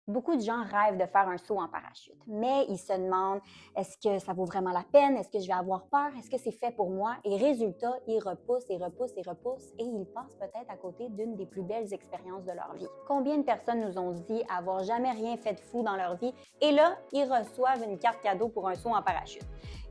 Beaucoup de gens rêvent de faire un saut en parachute, mais ils se demandent est-ce que ça vaut vraiment la peine? Est-ce que je vais avoir peur? Est-ce que c'est fait pour moi? Et résultat, ils repoussent et repoussent et repoussent et ils passent peut-être à côté d'une des plus belles expériences de leur vie. Combien de personnes nous ont dit avoir jamais rien fait de fou dans leur vie et là, ils reçoivent une carte cadeau pour un saut en parachute.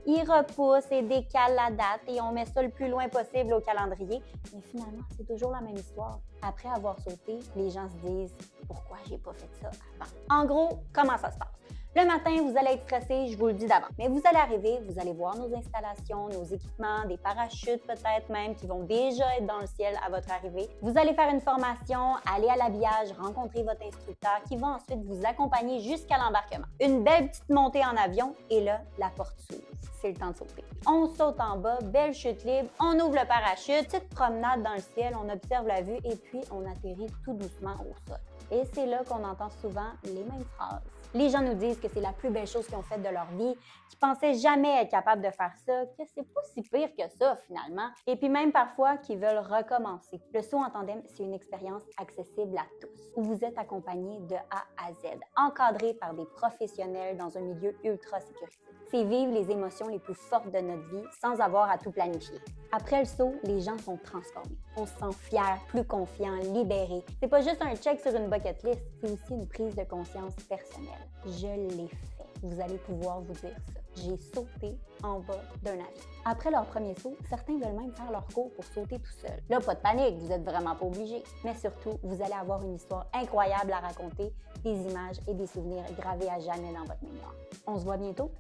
Ils repoussent et décalent la date et on met ça le plus loin possible au calendrier, mais finalement, c'est toujours la même histoire. Après avoir sauté, les gens se disent pourquoi j'ai pas fait ça avant. En gros, comment ça se passe? Le matin, vous allez être stressé, je vous le dis d'avant. Mais vous allez arriver, vous allez voir nos installations, nos équipements, des parachutes peut-être même qui vont déjà être dans le ciel à votre arrivée. Vous allez faire une formation, aller à l'habillage, rencontrer votre instructeur qui va ensuite vous accompagner jusqu'à l'embarquement. Une belle petite montée en avion et là, la porte s'ouvre. C'est le temps de sauter. On saute en bas, belle chute libre, on ouvre le parachute, petite promenade dans le ciel, on observe la vue et puis on atterrit tout doucement au sol. Et c'est là qu'on entend souvent les mêmes phrases. Les gens nous disent que c'est la plus belle chose qu'ils ont faite de leur vie, qu'ils pensaient jamais être capables de faire ça, que c'est pas si pire que ça finalement, et puis même parfois qu'ils veulent recommencer. Le saut en tandem, c'est une expérience accessible à tous, où vous êtes accompagné de A à Z, encadré par des professionnels dans un milieu ultra sécurisé. C'est vivre les émotions les plus fortes de notre vie sans avoir à tout planifier. Après le saut, les gens sont transformés. On se sent fier, plus confiant, libéré. C'est pas juste un check sur une bucket list, c'est aussi une prise de conscience personnelle. Je l'ai fait. Vous allez pouvoir vous dire ça. J'ai sauté en bas d'un avion. Après leur premier saut, certains veulent même faire leur cours pour sauter tout seul. Là, pas de panique, vous êtes vraiment pas obligé. Mais surtout, vous allez avoir une histoire incroyable à raconter, des images et des souvenirs gravés à jamais dans votre mémoire. On se voit bientôt.